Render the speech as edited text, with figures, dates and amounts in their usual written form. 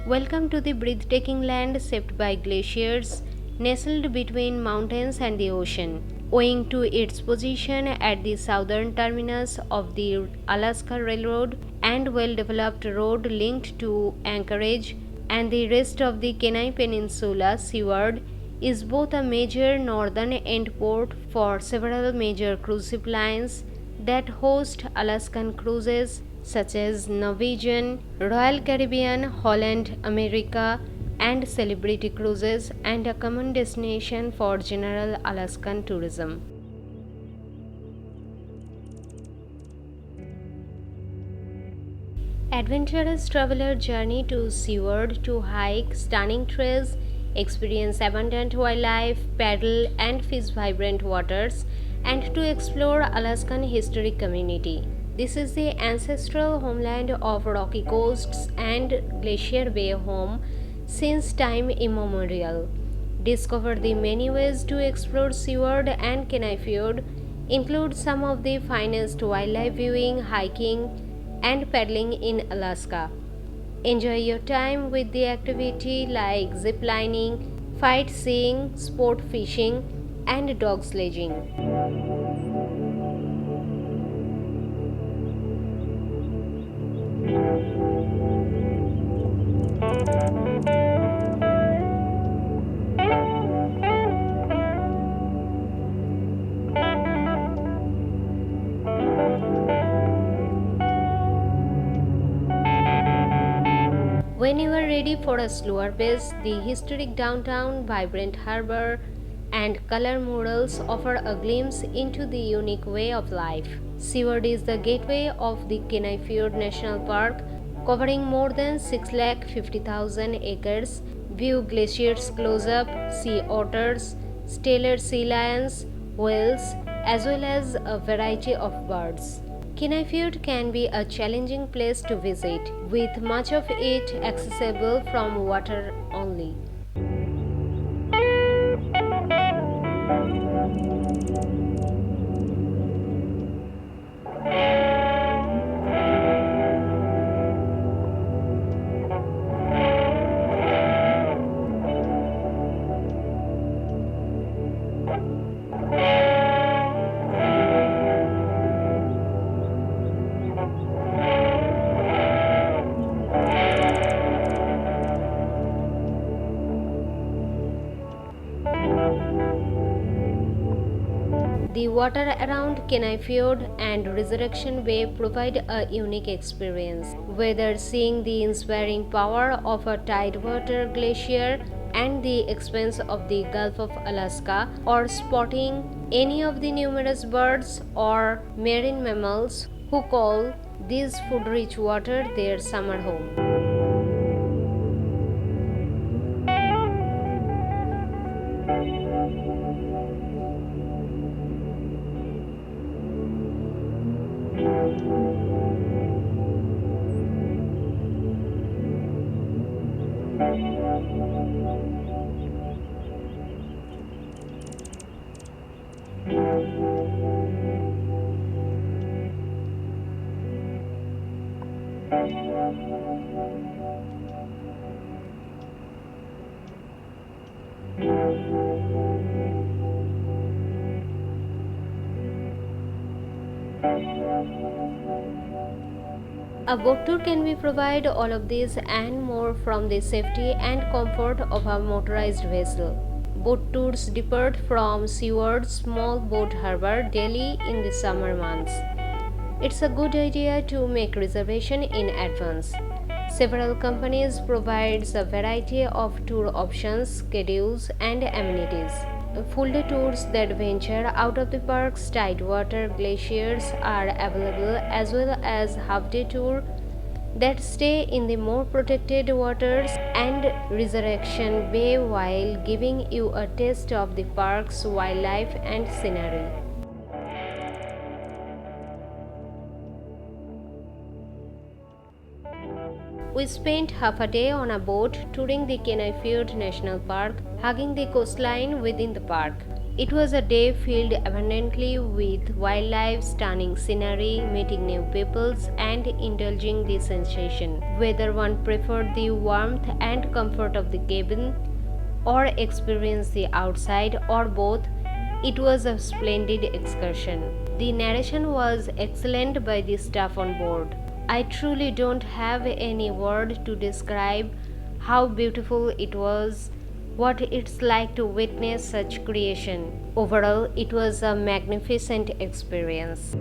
Welcome to the breathtaking land shaped by glaciers, nestled between mountains and the ocean. Owing to its position at the southern terminus of the Alaska Railroad and well developed road linked to Anchorage and the rest of the Kenai Peninsula, Seward is both a major northern end port for several major cruise ship lines that host Alaskan cruises such as Norwegian, Royal Caribbean, Holland America, and Celebrity Cruises, and a common destination for general Alaskan tourism. Adventurous traveler journey to Seward to hike stunning trails, experience abundant wildlife, paddle and fish vibrant waters, and to explore Alaskan historic community. This is the ancestral homeland of rocky coasts and Glacier Bay home since time immemorial. Discover the many ways to explore Seward and Kenai Fjord, include some of the finest wildlife viewing, hiking, and paddling in Alaska. Enjoy your time with the activity like zip lining, fight seeing, sport fishing, and dog sledging. When you are ready for a slower pace, the historic downtown, vibrant harbor, and color murals offer a glimpse into the unique way of life. Seward is the gateway of the Kenai Fjord National Park, covering more than 650,000 acres. View glaciers close up, see otters, stellar sea lions, whales, as well as a variety of birds. Kenai Fjord can be a challenging place to visit, with much of it accessible from water only. The water around Kenai Fjord and Resurrection Bay provide a unique experience, whether seeing the inspiring power of a tidewater glacier and the expanse of the Gulf of Alaska, or spotting any of the numerous birds or marine mammals who call this food-rich water their summer home. A boat tour can be provide all of this and more from the safety and comfort of a motorized vessel. Boat tours depart from Seward's small boat harbor daily in the summer months. It's a good idea to make reservation in advance. Several companies provides a variety of tour options, schedules, and amenities. Full day tours that venture out of the park's tidewater glaciers are available, as well as half day tour that stay in the more protected waters and Resurrection Bay while giving you a taste of the park's wildlife and scenery. We spent half a day on a boat touring the Kenai Fjord National Park, hugging the coastline within the park. It was a day filled abundantly with wildlife, stunning scenery, meeting new peoples, and indulging the sensation. Whether one preferred the warmth and comfort of the cabin or experienced the outside or both, it was a splendid excursion. The narration was excellent by the staff on board. I truly don't have any word to describe how beautiful it was, what it's like to witness such creation. Overall, it was a magnificent experience.